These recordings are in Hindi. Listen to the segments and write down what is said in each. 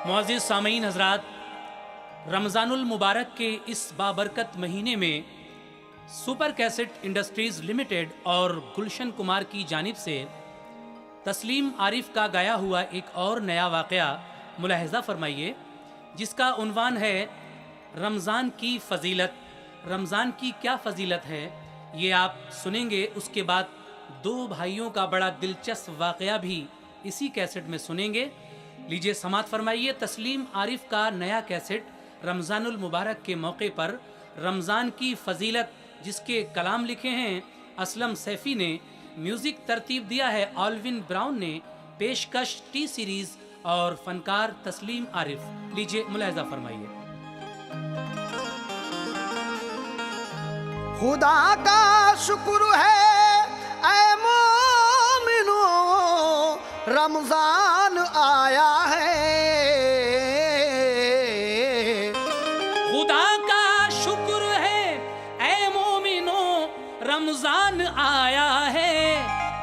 मुअज़्ज़िज़ सामीन हज़रात, रमज़ानुल मुबारक के इस बाबरकत महीने में सुपर कैसेट इंडस्ट्रीज़ लिमिटेड और गुलशन कुमार की जानिब से तस्लीम आरिफ का गाया हुआ एक और नया वाक़या मुलाहिज़ा फरमाइए, जिसका उन्वान है रमज़ान की फ़जीलत। रमज़ान की क्या फ़जीलत है ये आप सुनेंगे। उसके बाद दो भाइयों का बड़ा दिलचस्प वाक़या भी इसी कैसेट में सुनेंगे। लीजिए समात फरमाइए तस्लीम आरिफ का नया कैसेट रमज़ानुल मुबारक के मौके पर रमज़ान की फ़जीलत, जिसके कलाम लिखे हैं असलम सैफ़ी ने, म्यूज़िक तरतीब दिया है ऑल्विन ब्राउन ने, पेशकश टी सीरीज़ और फ़नकार तस्लीम आरिफ। लीजिए मुलाहिज़ा फरमाइए। खुदा का शुक्र है ऐ मोमिनो, रमजान आया है। खुदा का शुक्र है ऐ मोमिनो, रमजान आया है।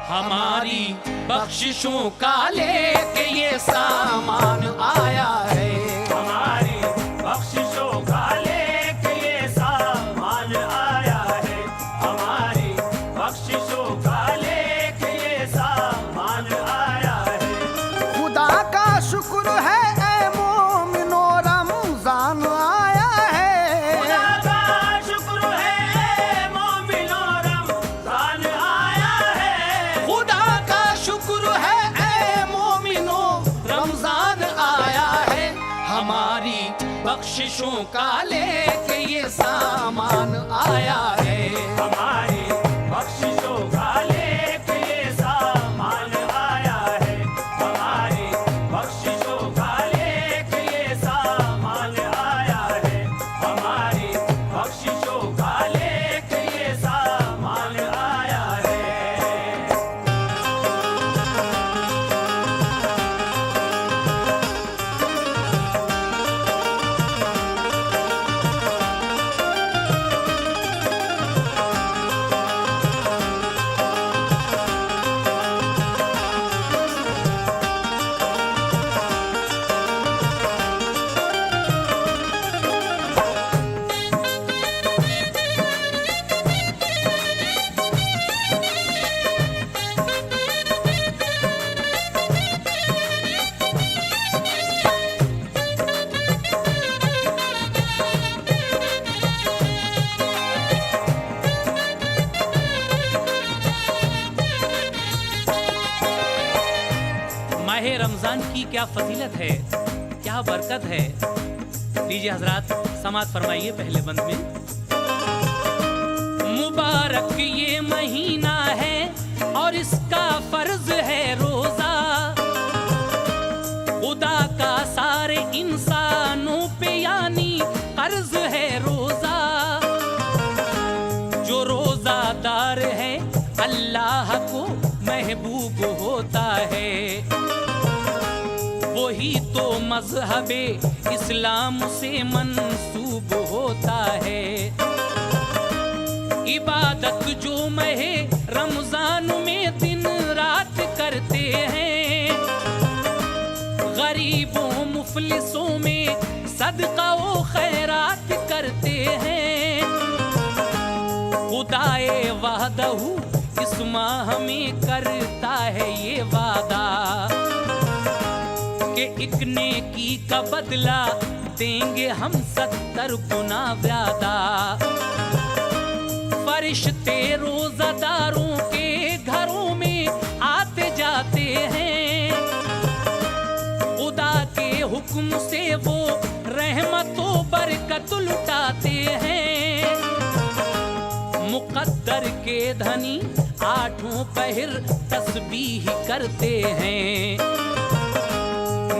हमारी बख्शिशों का लेके ये सामान आया है। हमारी बख्शिशों का लेके ये सामान आया है। हमारी बख्शिशों का लेके ये सामान आया है। खुदा का शुक्र है ऐ मोमिनो, रमजान आया है। खुदा का शुक्र है मोमिनो, रमजान आया है। खुदा का शुक्र है ऐ मोमिनो, रमजान आया है। हमारी बख्शिशों का लेके ये सामान आया है। हमारी बख्शिशों का लेके ये सामान आया है। हमारी बख्शिशों का लेके ये सामान आया है। हमारी बख्शिशों का लेके ये सामान आया है। माह रमज़ान की क्या फजीलत है, क्या बरकत है। लीजिए हजरात समात फरमाइए पहले बंद में। मुबारक ये महीना है और इसका फर्ज है रोजा, खुदा का सारे इंसानों पे यानी कर्ज है रोजा। जो रोजादार है अल्लाह को महबूब होता है, वही तो मज़हबे इस्लाम से मंसूब होता है। इबादत जो महे रमजान में दिन रात करते हैं, गरीबों मुफलिसों में सदका व खैरात करते हैं। खुदाए वादहू इस माह में करता है ये वादा कि एक नेकी का बदला देंगे हम 70 गुना ज़्यादा। फरिश्ते रोज़ादारों के घरों में आते जाते हैं, खुदा के हुक्म से वो रहमतो बरकत लुटाते हैं। मुक़द्दर के धनी आठों पहर तस्बीह करते हैं,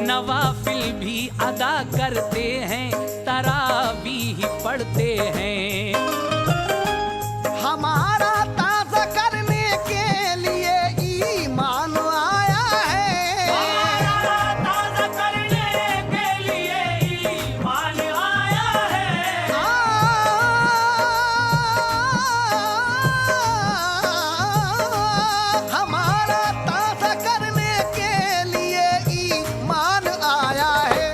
नवाफिल भी अदा करते हैं, तरावीह पढ़ते हैं। हमारा ताज़ा करने के लिए ईमान आया है। हमारा ताज़ा करने के लिए ईमान आया है। हमारा ताज़ा करने के लिए ईमान आया है।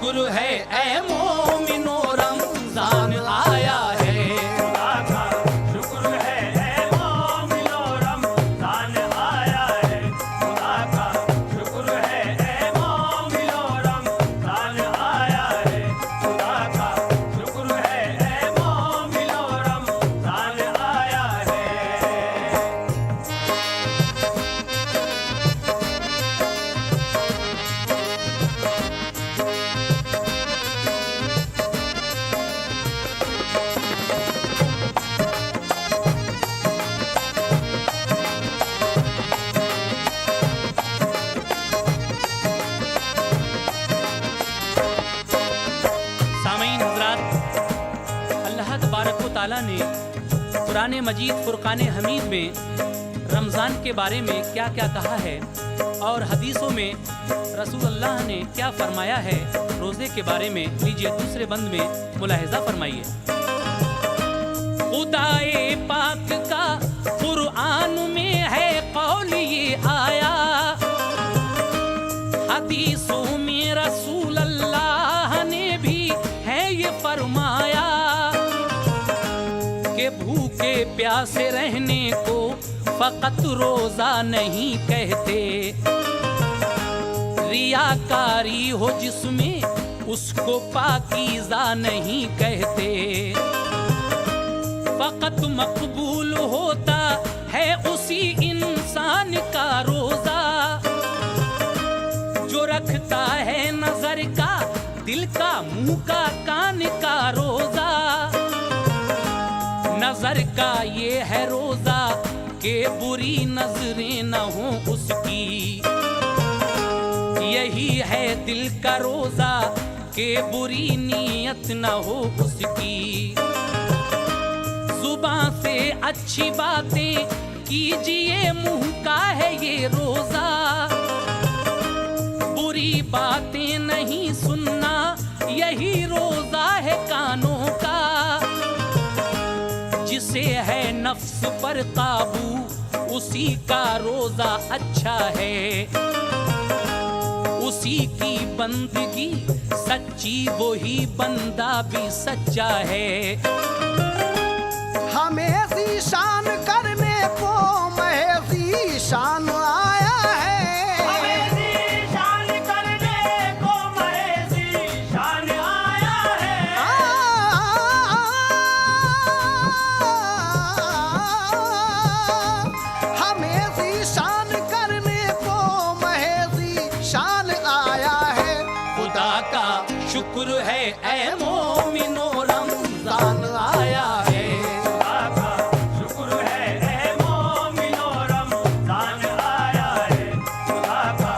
शुक्र है ऐ मोमिनो रमजान आया है। खुदा का शुक्र है ऐ मोमिनो रमजान आया है। खुदा का शुक्र है ऐ मोमिनो रमजान आया है। खुदा का शुक्र है ऐ मोमिनो रमजान आया है। सामीन हजरात, अल्लाह तबारक व तआला ने कुरान मजीद फुरकान हमीद में रमज़ान के बारे में क्या क्या कहा है और हदीसों में रसूलुल्लाह ने क्या फरमाया है रोज़े के बारे में, लीजिए दूसरे बंद में मुलाहिज़ा फरमाइए। खुदाए पाक का कुरान में है कौल ये आया, हदीसों में रसूल अल्लाह ने भी है ये फरमाया कि भूखे प्यासे रहने को फकत रोजा नहीं कहते, रियाकारी हो जिसमें उसको पाकीज़ा नहीं कहते, फकत मकबूल होता है उसी इंसान का रोजा जो रखता है नजर का, दिल का, मुंह का, कान का रोजा। नजर का ये है रोजा के बुरी नजरें न हो उसकी, यही है दिल का रोजा के बुरी नीयत न हो उसकी। जुबान से अच्छी बातें कीजिए, मुंह का है ये रोजा, बुरी बातें नहीं सुनना, यही रोजा है कानों का। जिसे है नफ्स पर काबू उसी का रोजा अच्छा है, उसी की बंदगी सच्ची, वही बंदा भी सच्चा है। हमें ज़ीशान करने को महज़ी शान आया है। हमें ज़ीशान करने को महज़ी शान आया है। हमें ज़ीशान करने को महज़ी शान आया है। खुदा का शुक्र है ऐ मोमिनो रमजान आया है। खुदा का शुक्र है ऐ मोमिनो रमजान आया है। खुदा का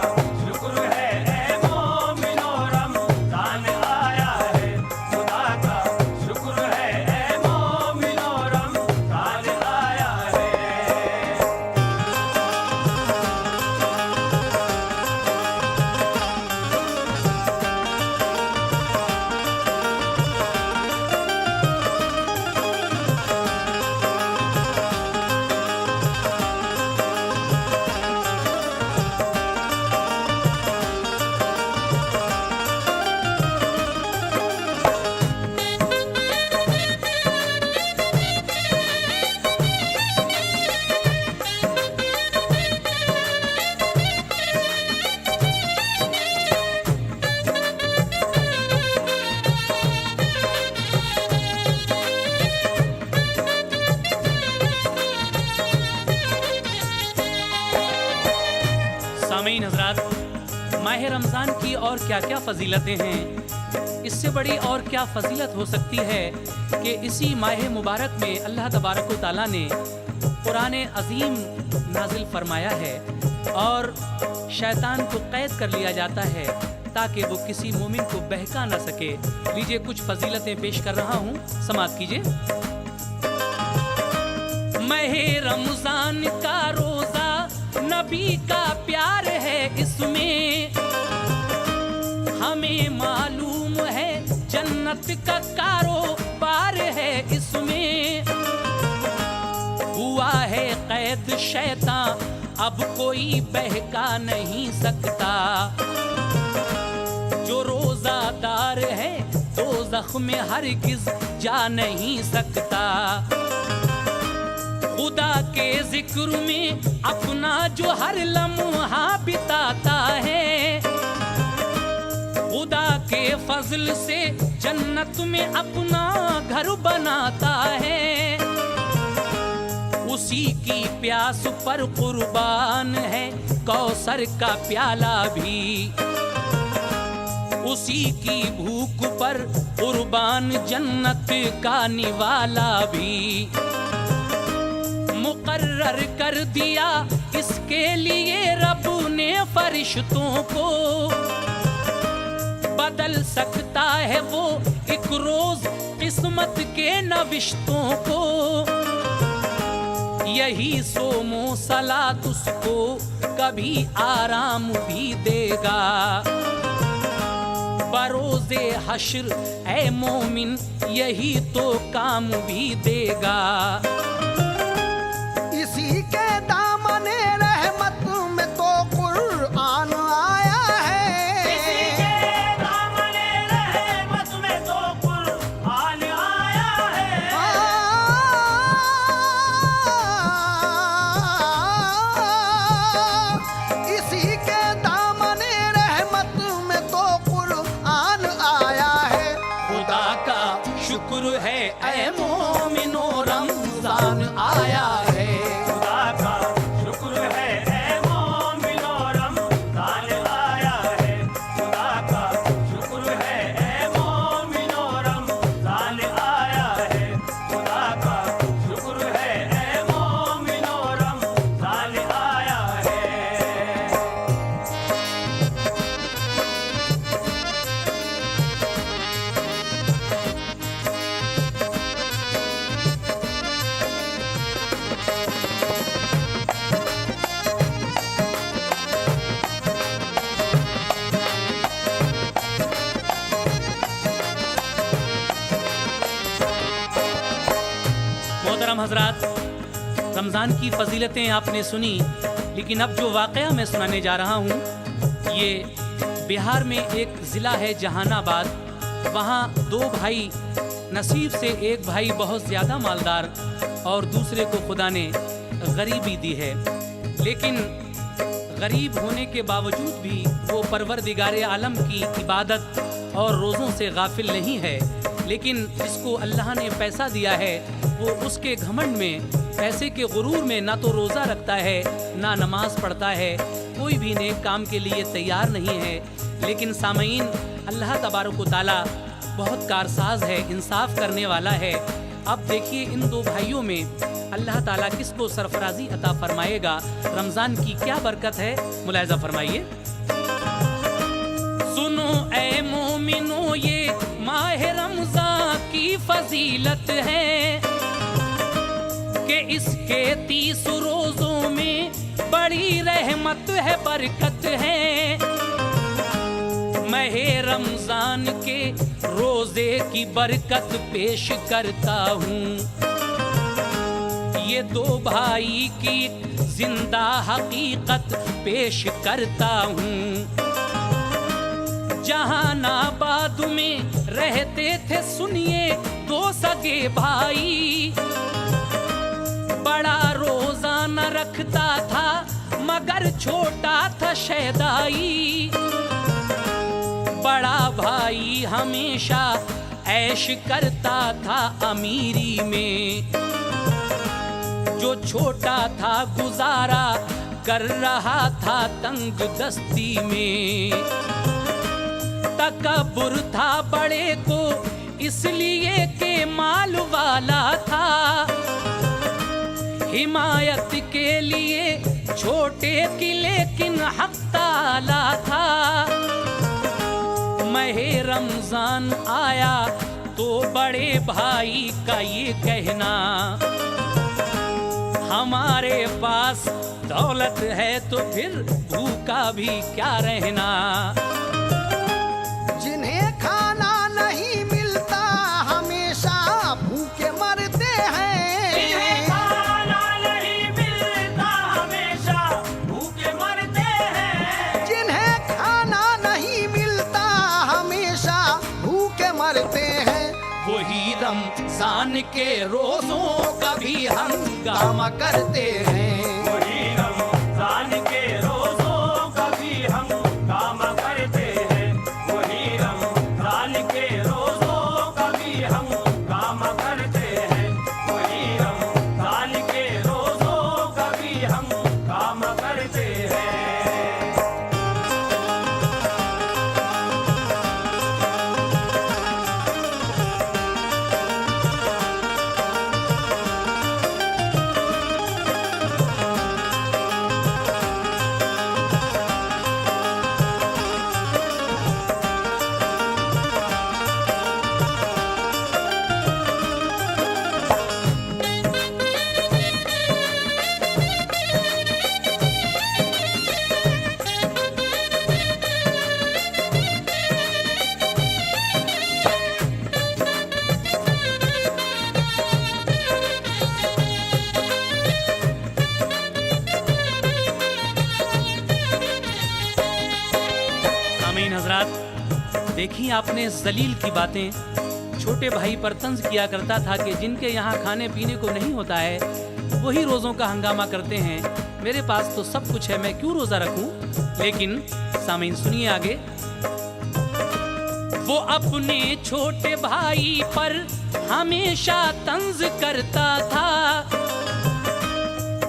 शुक्र है ऐ मोमिनो रमजान आया है। खुदा का शुक्र है ऐ मोमिनो रमजान आया है। सामीन हजरात, माह रमज़ान की और क्या क्या फजीलतें हैं, इससे बड़ी और क्या फजीलत हो सकती है कि इसी माह मुबारक में अल्लाह तबारक व तआला ने कुरान अजीम नाजिल फरमाया है और शैतान को कैद कर लिया जाता है ताकि वो किसी मोमिन को बहका न सके। लीजिए कुछ फजीलतें पेश कर रहा हूँ, समाअत कीजिए। माह रमज़ान का रोजा नबी का प्यार है इसमें, हमें मालूम है जन्नत का कारोबार है इसमें। हुआ है कैद शैतान अब कोई बहका नहीं सकता, जो रोजा रोजादार है दोज़ख में हरगिज़ जा नहीं सकता। खुदा के जिक्र में अपना जो हर लम्हा बिताता है, खुदा के फजल से जन्नत में अपना घर बनाता है। उसी की प्यास पर कुर्बान है कौसर का प्याला भी, उसी की भूख पर कुर्बान जन्नत का निवाला भी। मुकर्रर कर दिया इसके लिए रब ने फरिश्तों को, बदल सकता है वो एक रोज किस्मत के नविश्तों को। यही सोमो सलात उसको कभी आराम भी देगा, बरोज़े हश्र ऐ मोमिन यही तो काम भी देगा। इसी के दामने रहमत में तो कुरान आया है, इसी के दामने रहमत में तो कुरान आया है। इसी के दामने रहमत में तो कुरान आया है। खुदा का शुक्र है ऐ मोमिनो रमजान आया है। खुदा का शुक्र है ऐ मोमिनो रमजान आया है। खुदा का शुक्र है ऐ मोमिनो रमजान आया है। खुदा का शुक्र है ऐ मोमिनो रमजान आया है। मोहतरम हजरात, रमज़ान की फजीलतें आपने सुनी, लेकिन अब जो वाक़या मैं सुनाने जा रहा हूँ ये बिहार में एक ज़िला है जहानाबाद। वहाँ दो भाई, नसीब से एक भाई बहुत ज़्यादा मालदार और दूसरे को खुदा ने गरीबी दी है, लेकिन गरीब होने के बावजूद भी वो परवरदिगार आलम की इबादत और रोज़ों से गाफिल नहीं है। लेकिन जिसको अल्लाह ने पैसा दिया है वो उसके घमंड में, पैसे के गुरूर में ना तो रोज़ा रखता है ना नमाज पढ़ता है, कोई भी नेक काम के लिए तैयार नहीं है। लेकिन सामईन, अल्लाह तबारक व तआला बहुत कारसाज है, इंसाफ करने वाला है। अब देखिए इन दो भाइयों में अल्लाह ताला किसको सरफराजी अता फरमाएगा, रमज़ान की क्या बरकत है, मुलाहिज़ा फरमाइए। सुनो ऐ मोमिनो ये माह रमज़ान की फजीलत है कि इसके 30 रोज़ों में बड़ी रहमत है, बरकत है। मैं रमज़ान के रोज़े की बरकत पेश करता हूँ। ये दो भाई की जिंदा हकीकत पेश करता हूँ। जहानाबाद में रहते थे सुनिए दो सगे भाई, बड़ा रोजा न रखता था मगर छोटा था शैदाई। बड़ा भाई हमेशा ऐश करता था अमीरी में, जो छोटा था गुजारा कर रहा था तंग दस्ती में। तकब्बुर था बड़े को इसलिए के माल वाला था, हिमायत के लिए छोटे की लेकिन हक ताला था। महे रमजान आया तो बड़े भाई का ये कहना, हमारे पास दौलत है तो फिर भूखा भी क्या रहना। जिन्हें खाना नहीं मिलता हमेशा भूखे मरते हैं। जिन्हें खाना नहीं मिलता हमेशा भूखे मरते हैं। जिन्हें खाना नहीं मिलता हमेशा रमजान के रोजों का भी हंगामा करते हैं। वही रमजान के रोजों का भी हम काम करते हैं। वही रमजान के रोजों का भी हम काम करते हैं। वही रमजान के रोजों का भी हम काम करते हैं। आमीन हजरात, देखिए आपने जलील की बातें। छोटे भाई पर तंज किया करता था कि जिनके यहाँ खाने पीने को नहीं होता है वही रोज़ों का हंगामा करते हैं। मेरे पास तो सब कुछ है, मैं क्यों रोज़ा रखूं? लेकिन सामीन सुनिए आगे। वो अपने छोटे भाई पर हमेशा तंज करता था,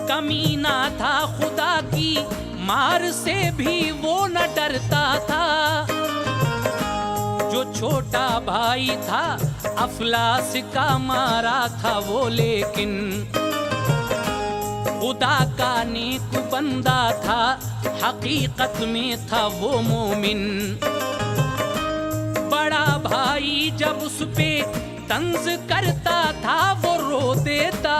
कमीना था, खुदा की मार से भी वो न डरता था। जो छोटा भाई था अफलास का मारा था वो, लेकिन खुदा का नेक बंदा था, हकीकत में था वो मोमिन। बड़ा भाई जब उस पे तंज करता था वो रो देता,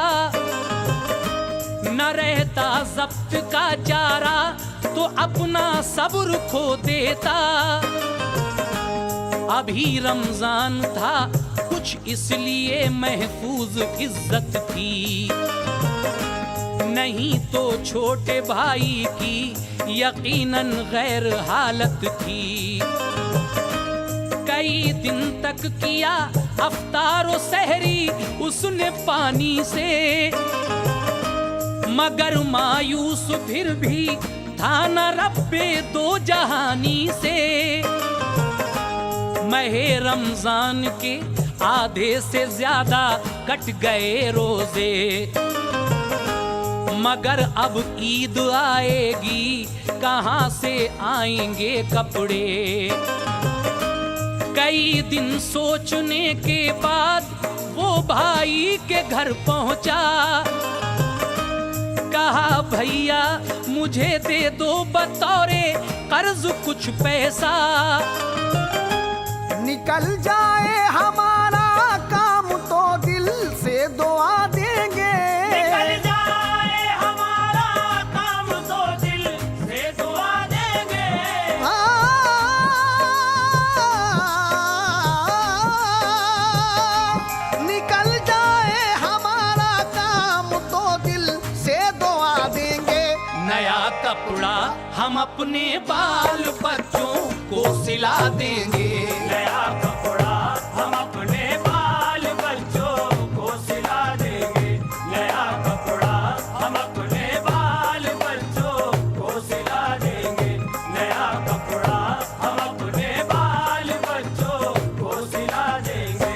न रहता जब्त का चारा तो अपना सब्र खो देता। अभी रमजान था कुछ इसलिए महफूज इज्जत थी, नहीं तो छोटे भाई की यकीनन गैर हालत थी। कई दिन तक किया अफ्तार सहरी उसने पानी से, मगर मायूस फिर भी था न रब्बे दो जहानी से। महे रमजान के आधे से ज्यादा कट गए रोजे, मगर अब ईद आएगी कहाँ से आएंगे कपड़े। कई दिन सोचने के बाद वो भाई के घर पहुंचा, कहा भैया मुझे दे दो बतौरे कर्ज कुछ पैसा। निकल जाए हमारा काम तो दिल से दुआ देंगे। निकल जाए हमारा काम तो दिल से दुआ देंगे। निकल जाए हमारा काम तो दिल से दुआ देंगे। नया कपड़ा हम अपने बाल बच्चों को सिला देंगे। नया कपड़ा हम अपने बाल बच्चों को सिला देंगे। नया कपड़ा हम अपने बाल बच्चों को सिला देंगे। नया कपड़ा हम अपने बाल बच्चों को सिला देंगे।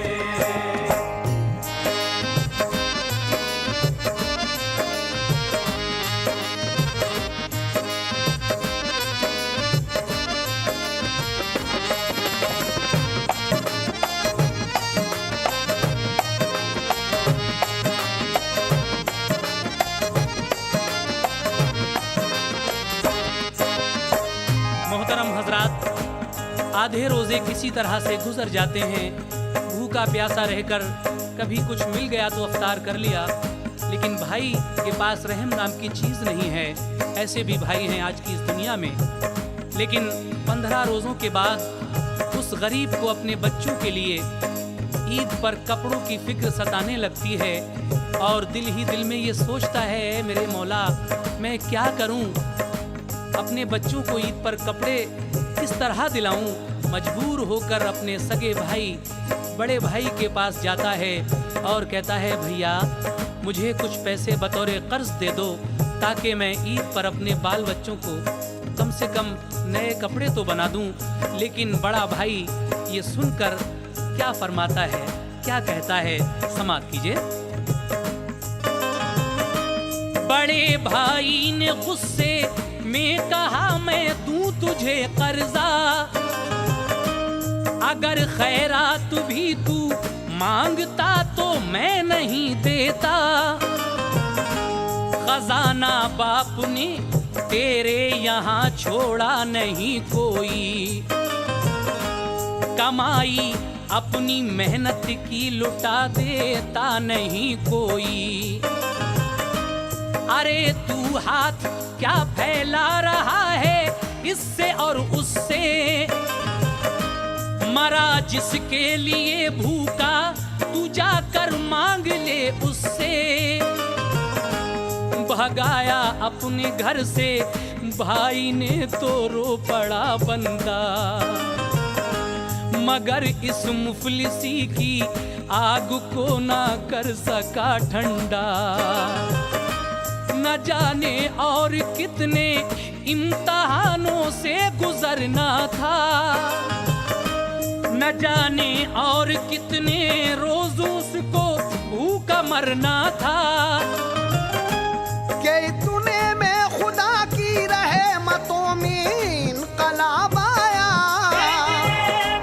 मोहतरम हजरात, आधे रोजे किसी तरह से गुजर जाते हैं। भूखा प्यासा रहकर कभी कुछ मिल गया तो अफ्तार कर लिया, लेकिन भाई के पास रहम नाम की चीज़ नहीं है। ऐसे भी भाई हैं आज की इस दुनिया में। लेकिन 15 रोज़ों के बाद उस गरीब को अपने बच्चों के लिए ईद पर कपड़ों की फिक्र सताने लगती है और दिल ही दिल में ये सोचता है, मेरे मौला मैं क्या करूं, अपने बच्चों को ईद पर कपड़े किस तरह दिलाऊं। मजबूर होकर अपने सगे भाई बड़े भाई के पास जाता है और कहता है, भैया मुझे कुछ पैसे बतौर कर्ज दे दो ताकि मैं ईद पर अपने बाल बच्चों को कम से कम नए कपड़े तो बना दूं। लेकिन बड़ा भाई ये सुनकर क्या फरमाता है, क्या कहता है, समाप्त कीजिए। बड़े भाई ने गुस्से में कहा, मैं दूं तुझे कर्जा, अगर खैरात भी तू मांगता तो मैं नहीं देता। खजाना बाप ने तेरे यहाँ छोड़ा नहीं कोई, कमाई अपनी मेहनत की लुटा देता नहीं कोई। अरे तू हाथ क्या फैला रहा है इससे और उससे, मरा जिसके लिए भूखा तू जाकर मांग ले उससे। भगाया अपने घर से भाई ने तो रो पड़ा बंदा, मगर इस मुफलिसी की आग को ना कर सका ठंडा। न जाने और कितने इम्तहानों से गुजरना था, न जाने और कितने रोजों को भूखा मरना था। के तूने में खुदा की रहमतों में इनकलाब आया,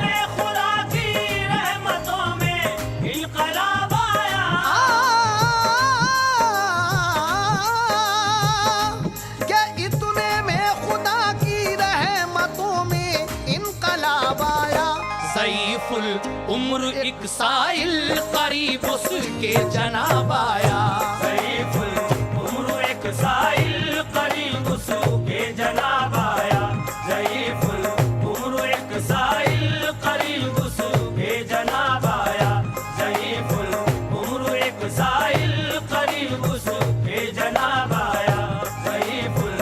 में खुदा की रहमतों में इनकलाब आया। के इतने में खुदा की रहमतों में इनकलाब आया। सईफुल उम्र एक साइल करीब उसके जनाब आया। सईफुल उम्र एक साइल करीब उसके जनाब आया। सईफुल उम्र एक साइल करीब उसके जनाब आया। सईफुल उम्र एक साइल करीब उसके जनाब आया। सईफुल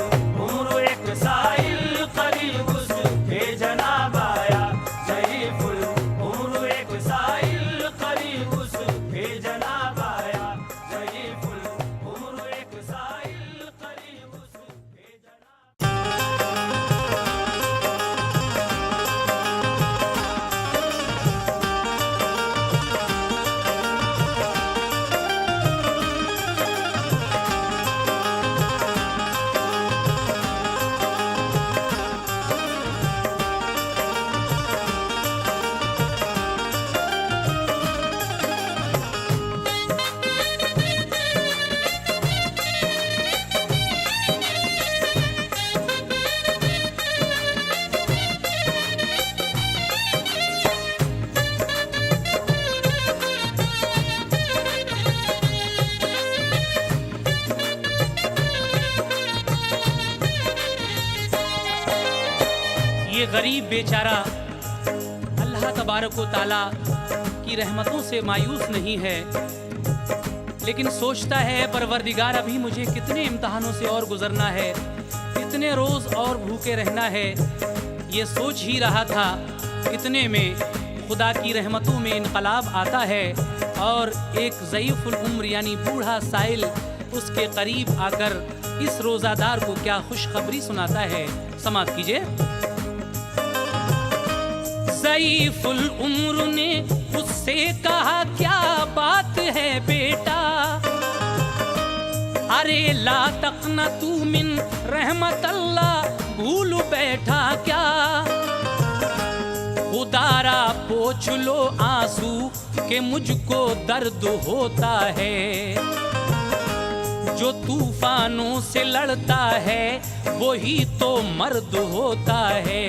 उम्र एक साइल करीब उसके जनाब आया। सईफुल उम्र एक साइल करीब उसके जनाब आया। सईफुल उम्र एक साइल करीब उसके जनाब। ये गरीब बेचारा अल्लाह तबारक व ताला की रहमतों से मायूस नहीं है, लेकिन सोचता है परवरदिगार अभी मुझे कितने इम्तहानों से और गुजरना है, कितने रोज और भूखे रहना है। ये सोच ही रहा था, इतने में खुदा की रहमतों में इनकलाब आता है और एक ज़ईफ़ुल उम्र यानी बूढ़ा साइल उसके करीब आकर इस रोज़ादार को क्या खुशखबरी सुनाता है। समाप्त कीजिए। ज़ईफ़ुल उम्र ने उससे कहा, क्या बात है बेटा, अरे ला तक़ना तू मिन रहमत अल्लाह, भूल बैठा क्या, खुदारा पोंछ लो आंसू के मुझको दर्द होता है, जो तूफानों से लड़ता है वही तो मर्द होता है,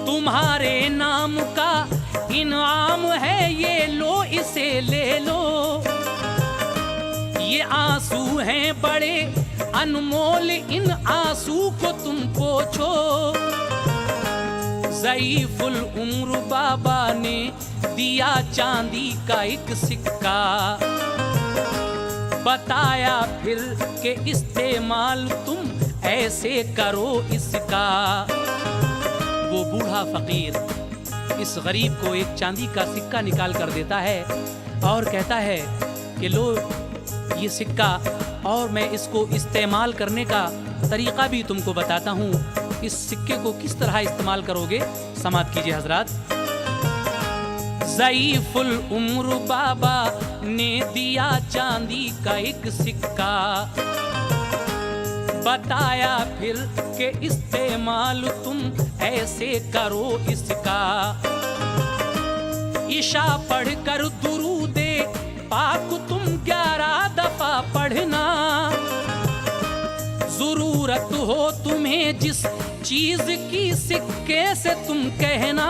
तुम्हारे नाम का इनाम है ये लो इसे ले लो, ये आंसू हैं बड़े अनमोल, इन आंसू को तुम पोंछो। ज़ईफ़ुल उम्र बाबा ने दिया चांदी का एक सिक्का, बताया फिर के इस्तेमाल तुम ऐसे करो इसका। वो बूढ़ा फकीर इस गरीब को एक चांदी का सिक्का निकाल कर देता है और कहता है कि लो ये सिक्का, और मैं इसको इस्तेमाल करने का तरीका भी तुमको बताता हूँ। इस सिक्के को किस तरह इस्तेमाल करोगे, समात कीजिए हजरात। ज़ईफुल उम्र बाबा ने दिया चांदी का एक सिक्का, बताया फिर के इस्तेमाल तुम ऐसे करो इसका। ईशा पढ़कर दुरूदे पाक तुम 11 दफा पढ़ना, जरूरत हो तुम्हें जिस चीज की सिक्के से तुम कहना।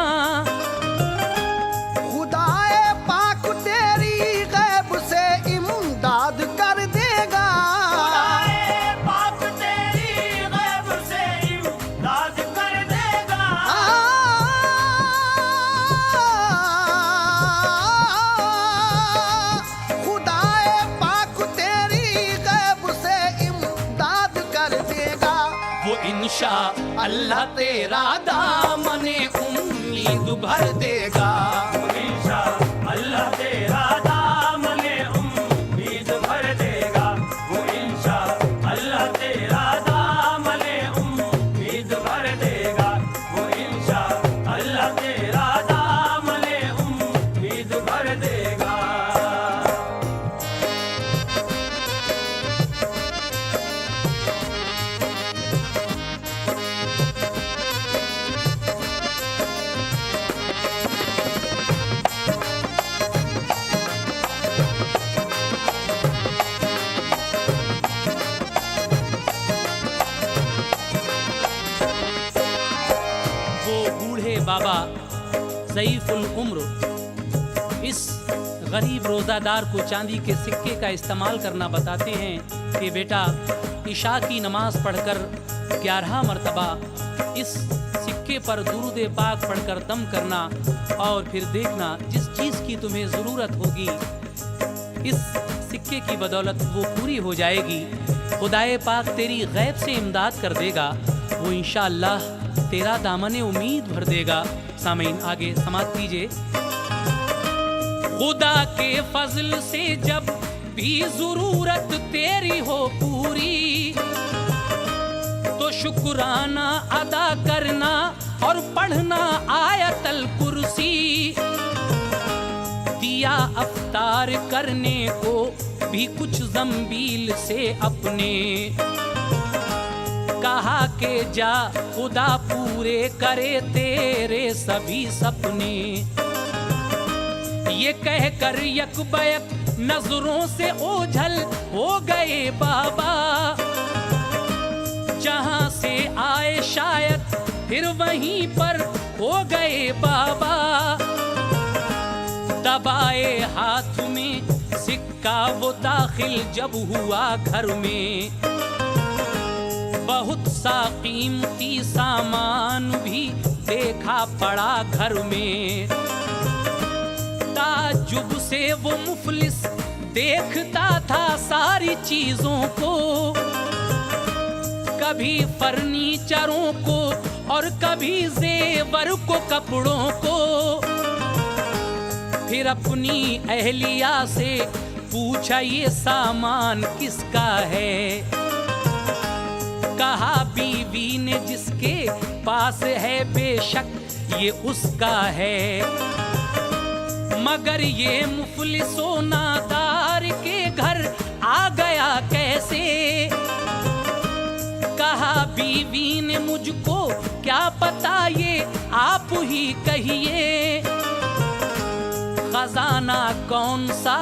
खुदाए पाक तेरी गैब से इमदाद कर देगा, खुदाए पाक तेरी गैब से इमदाद कर देगा। खुदाए पाक तेरी गैब से इमदाद कर देगा। वो इंशा अल्लाह तेरा दामने उम्मीद भर देगा। इंशाअल्लाह अल्लाह तेरा दामने उम्मीद भर देगा। वो इंशाअल्लाह अल्लाह तेरा दामने उम्मीद भर देगा। वो इंशाअल्लाह अल्लाह तेरा दामने उम्मीद भर देगा। वो बूढ़े बाबा ज़ईफुल उम्र इस गरीब रोज़ादार को चांदी के सिक्के का इस्तेमाल करना बताते हैं कि बेटा इशा की नमाज पढ़कर 11 मरतबा इस सिक्के पर दुरूद पाक पढ़कर दम करना, और फिर देखना जिस चीज़ की तुम्हें ज़रूरत होगी इस सिक्के की बदौलत वो पूरी हो जाएगी। खुदाए पाक तेरी गैब से इमदाद कर देगा, वो इंशाअल्लाह तेरा दामने उम्मीद भर देगा। सामीन आगे समात कीजिए। खुदा के फजल से जब भी जरूरत तेरी हो पूरी, तो शुक्राना अदा करना और पढ़ना आयतल कुर्सी। दिया अफ्तार करने को भी कुछ जंबील से अपने, कहा के जा खुदा पूरे करे तेरे सभी सपने। ये कहकर यकबयक नजरों से ओझल हो गए बाबा, जहां से आए शायद फिर वहीं पर हो गए बाबा। दबाए हाथ में सिक्का वो दाखिल जब हुआ घर में, बहुत सा कीमती सामान भी देखा पड़ा घर में। ताज्जुब से वो मुफलिस देखता था सारी चीजों को, कभी फर्नीचरों को और कभी जेवर को कपड़ों को। फिर अपनी अहलिया से पूछा ये सामान किसका है, कहा बीवी ने जिसके पास है बेशक ये उसका है। मगर ये मुफलिसो नादार के घर आ गया कैसे, कहा बीवी ने मुझको क्या पता ये आप ही कहिए। खजाना कौन सा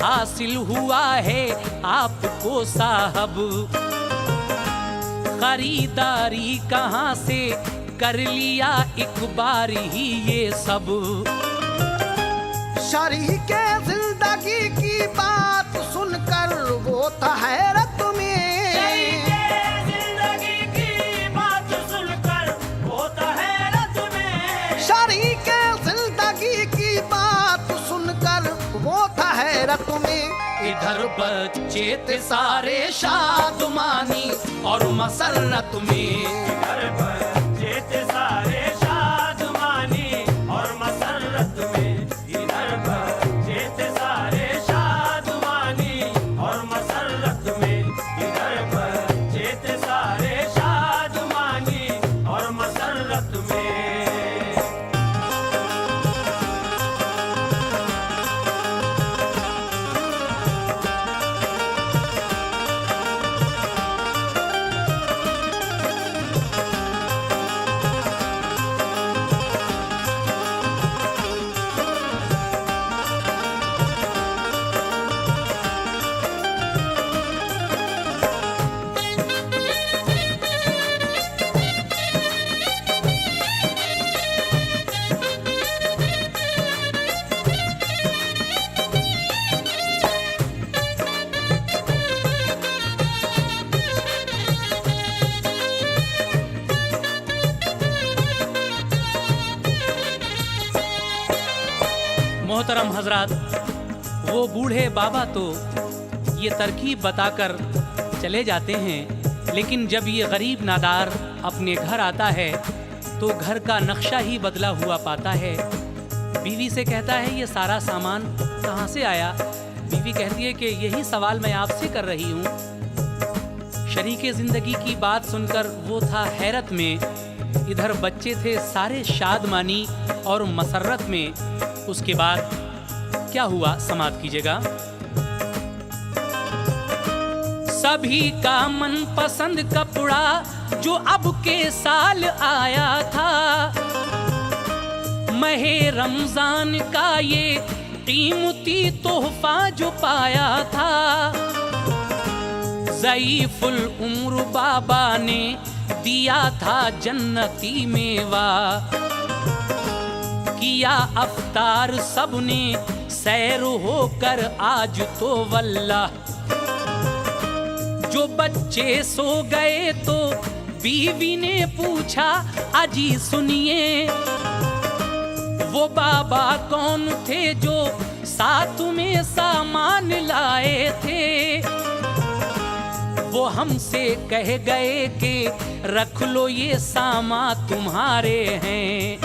हासिल हुआ है आपको साहब, खरीदारी कहाँ से कर लिया एक बार ही ये सब। शरीके जिंदगी की बात सुनकर वो था हैरत में, जिंदगी की बात सुनकर वो था हैरत में। शरीके जिंदगी की बात सुनकर वो था हैरत में। इधर बच्चे थे सारे शादमानी और मसरत में, घर पर जेते सारे शादमानी और मसरत में। मोहतरम हजरात, वो बूढ़े बाबा तो ये तरकीब बताकर चले जाते हैं, लेकिन जब ये गरीब नादार अपने घर आता है तो घर का नक्शा ही बदला हुआ पाता है। बीवी से कहता है ये सारा सामान कहाँ से आया? बीवी कहती है कि यही सवाल मैं आपसे कर रही हूँ। शरीके ज़िंदगी की बात सुनकर वो था हैरत में, इधर बच्चे थे सारे शादमानी और मसरत में। उसके बाद क्या हुआ समात कीजिएगा। सभी का मनपसंद कपड़ा जो अब के साल आया था, महे रमजान का ये कीमती तोहफा जो पाया था, ज़ईफुल उम्र बाबा ने दिया था जन्नती मेवा, किया अफ्तार सबने सैर होकर आज तो वल्लाह। जो बच्चे सो गए तो बीवी ने पूछा अजी सुनिए, वो बाबा कौन थे जो साथ में सामान लाए थे? वो हमसे कह गए कि रख लो ये सामान तुम्हारे हैं।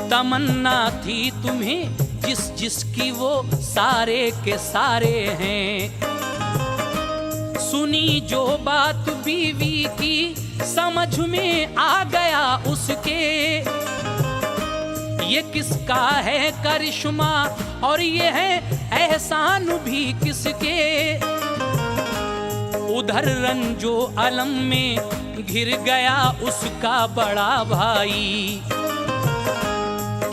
तमन्ना थी तुम्हें जिस जिसकी वो सारे के सारे हैं। सुनी जो बात बीवी की समझ में आ गया उसके, ये किसका है करिश्मा और ये है एहसान भी किसके? उधर रंजो अलम में घिर गया उसका बड़ा भाई,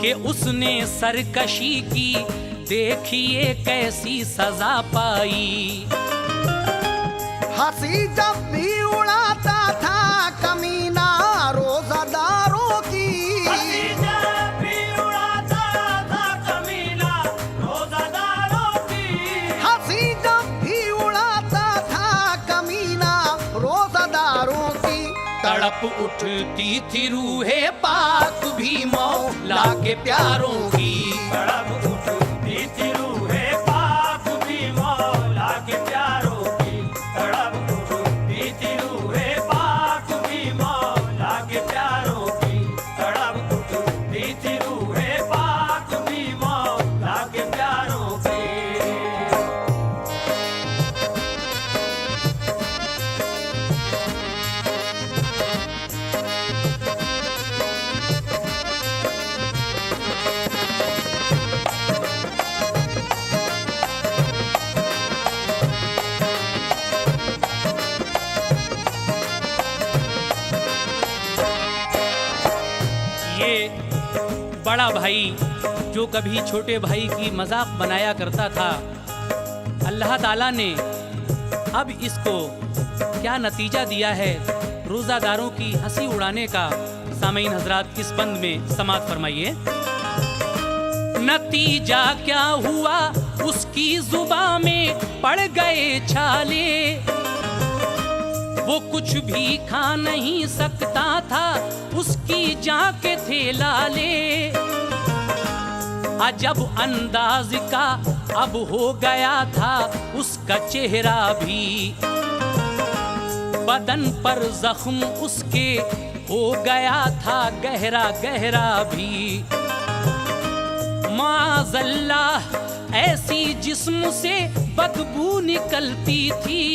कि उसने सरकशी की देखिए कैसी सजा पाई। हंसी जब भी उड़ाता था कमीना रोजादारों की, हंसी जब भी उड़ाता था कमीना रोज़ादारों की, हंसी जब भी उड़ाता था कमीना रोजादारों की। तड़प उठती थी रूहे पाक भी मौला के प्यारों की। तड़प उठती थी रूहे पाक भी मौला के प्यारों की, तड़प उठती थी रूहे पाक भी मौला के प्यारों की, तड़प उठती थी रूहे पाक भी मौला के प्यारों की। ये बड़ा भाई जो कभी छोटे भाई की मजाक बनाया करता था, अल्लाह ताला ने अब इसको क्या नतीजा दिया है रोज़ादारों की हंसी उड़ाने का। सामीन हजरात इस बंद में समात फरमाइए। नतीजा क्या हुआ उसकी जुबान में पड़ गए छाले, वो कुछ भी खा नहीं सकता था उसकी जाके थे लाले। अजब अंदाज का अब हो गया था उसका चेहरा भी, बदन पर जख्म उसके हो गया था गहरा गहरा भी। माज़ल्लाह ऐसी जिस्म से बदबू निकलती थी,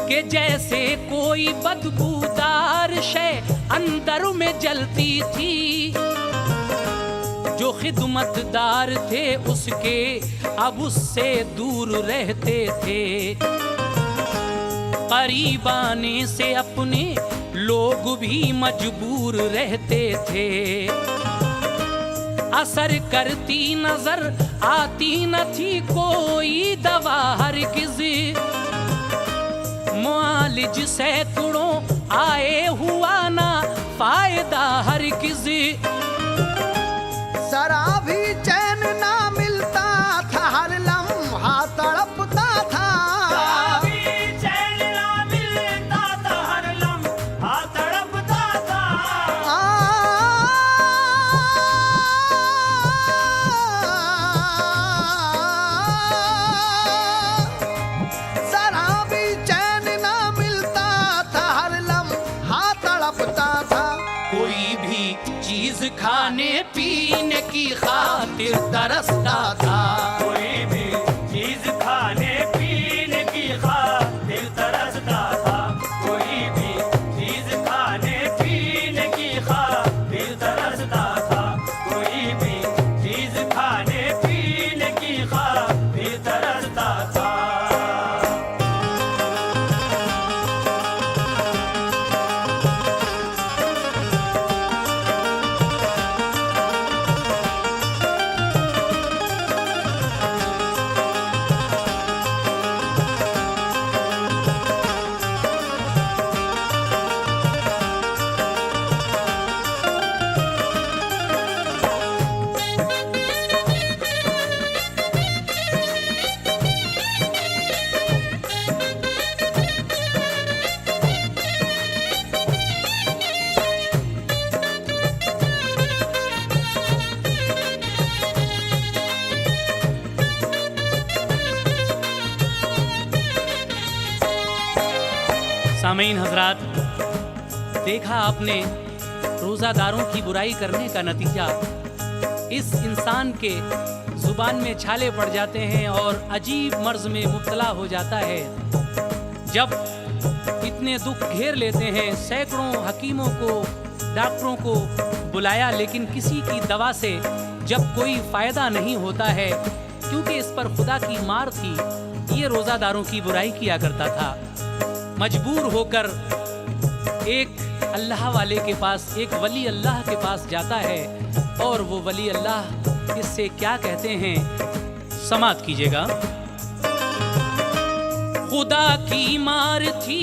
कि जैसे कोई बदबूदार शय अंदर में जलती थी। जो खिदमतदार थे उसके अब उससे दूर रहते थे। करीब आने से अपने लोग भी मजबूर रहते थे। असर करती नजर आती न थी कोई दवा हरगिज़। मुआलिज सैकड़ों आए हुआ ना फायदा हरगिज़। जरा भी चैन ना मिलता था, हर लम्हा तड़पता था। कभी चैन ना मिलता था, हर लम्हा तड़पता था। जरा भी चैन ना मिलता था, हर लम्हा तड़पता था। कोई भी चीज खाने पीने की खातिर तरसता था। कोई भी चीज खाने पीने की खातिर तरसता था। कोई भी चीज खाने पीने की खातिर तरसता था। कोई भी चीज खाने पीने की खातिर तरसता था। सामीन हजरात, देखा आपने रोज़ादारों की बुराई करने का नतीजा। इस इंसान के जुबान में छाले पड़ जाते हैं और अजीब मर्ज में मुब्तला हो जाता है। जब इतने दुख घेर लेते हैं, सैकड़ों हकीमों को, डॉक्टरों को बुलाया, लेकिन किसी की दवा से जब कोई फ़ायदा नहीं होता है, क्योंकि इस पर खुदा की मार थी, ये रोज़ादारों की बुराई किया करता था। मजबूर होकर एक अल्लाह वाले के पास, एक वली अल्लाह के पास जाता है और वो वली अल्लाह इससे क्या कहते हैं, समात कीजिएगा। खुदा की मार थी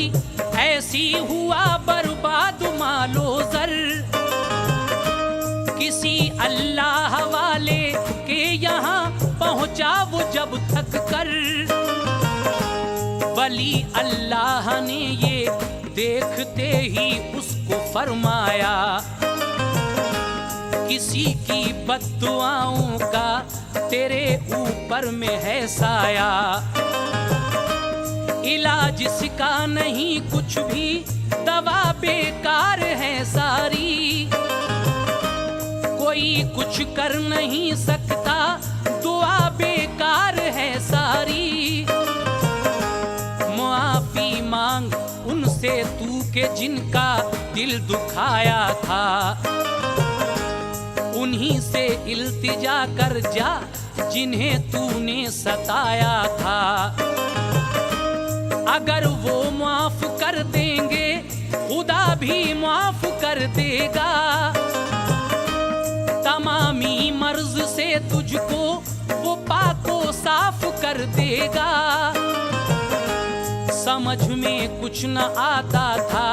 ऐसी हुआ बर्बाद मालो ज़र। किसी अल्लाह वाले के यहाँ पहुँचा वो जब थक कर। वली अल्लाह ने ये देखते ही उसको फरमाया, किसी की बद्दुआओं का तेरे ऊपर में है साया। इलाज इसका नहीं कुछ भी, दवा बेकार है सारी। कोई कुछ कर नहीं सकता, दुआ बेकार है सारी। माफी मांग उनसे तू के जिनका दिल दुखाया था। उन्हीं से इल्तिजा कर जा जिन्हें तूने सताया था। अगर वो माफ कर देंगे खुदा भी माफ कर देगा। तमामी मर्ज से तुझको वो पाको साफ कर देगा। समझ में कुछ न आता था,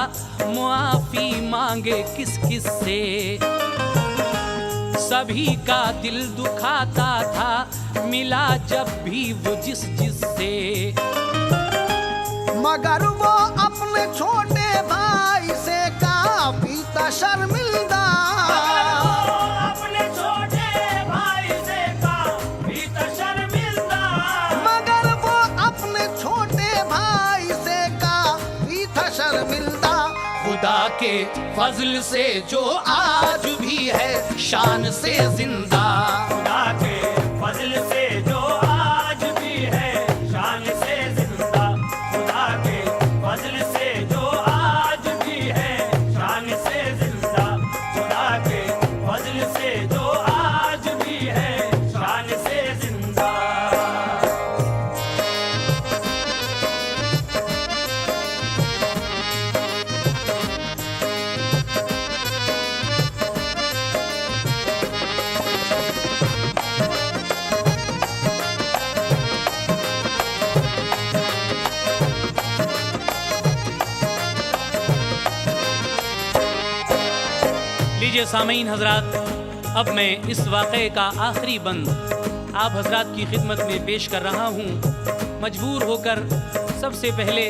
मुआफी मांगे किस किस से। सभी का दिल दुखाता था, मिला जब भी वो जिस जिस से। मगर वो अपने छोटे भाई से काफी था शर्मिंदा। अपने छोटे भाई से काफी था शर्मिंदा। मगर वो अपने छोटे भाई से काफी था शर्मिंदा। खुदा के फजल से जो आज भी है शान से जिंदा। खुदा के फजल से जो आज भी है शान से जिंदा। खुदा के फजल लीजिए सामीन हजरात, अब मैं इस वाक़े का आखिरी बंद आप हजरात की खिदमत में पेश कर रहा हूँ। मजबूर होकर सबसे पहले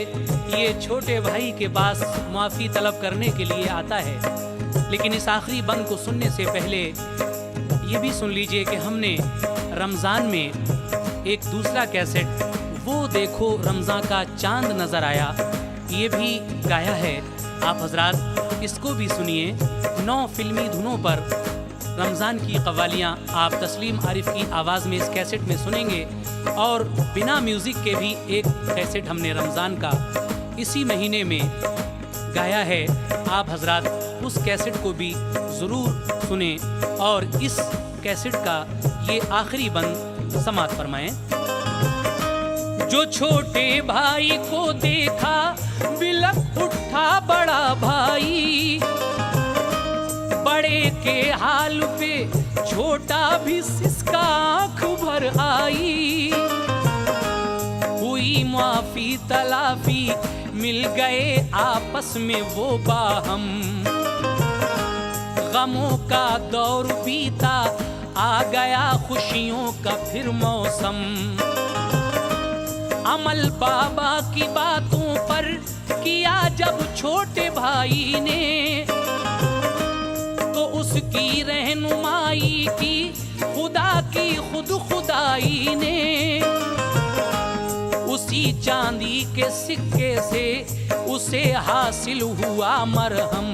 ये छोटे भाई के पास माफ़ी तलब करने के लिए आता है, लेकिन इस आखिरी बंद को सुनने से पहले ये भी सुन लीजिए कि हमने रमज़ान में एक दूसरा कैसेट वो देखो रमज़ान का चांद नज़र आया, ये भी गाया है। आप हजरात इसको भी सुनिए। 9 फिल्मी धुनों पर रमज़ान की कव्वालियाँ आप तस्लीम आरिफ की आवाज़ में इस कैसेट में सुनेंगे, और बिना म्यूज़िक के भी एक कैसेट हमने रमज़ान का इसी महीने में गाया है। आप हजरात उस कैसेट को भी ज़रूर सुने और इस कैसेट का ये आखिरी बंद समाअत फरमाएं। जो छोटे भाई को देखा बिलख उठा बड़ा भाई, बड़े के हाल पे छोटा भी सिसका आँख भर आई। हुई माफी तलाफी मिल गए आपस में वो बाहम, गमों का दौर बीता आ गया खुशियों का फिर मौसम। अमल बाबा की बातों पर किया जब छोटे भाई ने, तो उसकी रहनुमाई की खुदा की खुद खुदाई ने। उसी चांदी के सिक्के से उसे हासिल हुआ मरहम,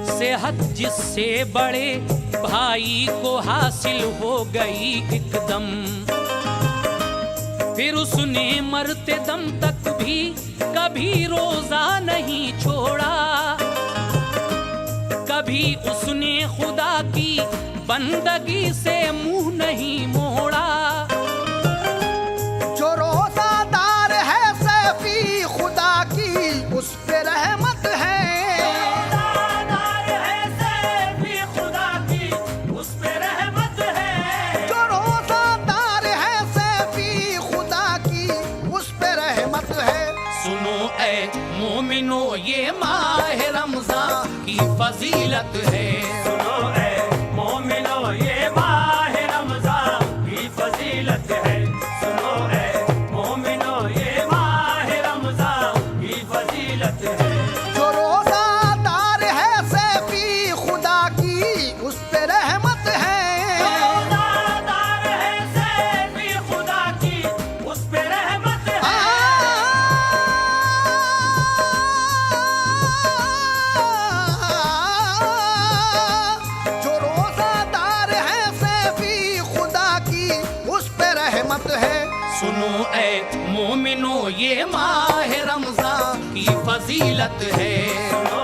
सेहत जिससे बड़े भाई को हासिल हो गई एकदम। फिर उसने मरते दम तक भी कभी रोजा नहीं छोड़ा, कभी उसने खुदा की बंदगी से मुंह नहीं मोड़ा। जो रोजादार है सैफी खुदा की उस पे रहमत है, रोज़ादार है सैफी खुदा की उस पे रहमत है। जो रोजादार है सैफी खुदा की उस पे रहमत है। सुनो ऐ मोमिनो ये माह रमज़ान की फजीलत है। सुनो ऐ मोमिनो ये माह रमज़ान की फजीलत है। सुनो ऐ मोमिनो ये माह रमज़ान की फजीलत है। जो रोजादार है सैफी खुदा की उस पे रहमत है। रोज़ादार है सैफी खुदा की उस पे रहमत है। जो रोजादार है सैफी खुदा की उस पे रहमत है। सुनो ऐ मोमिनो ये माह रमज़ान की फजीलत है। सुनो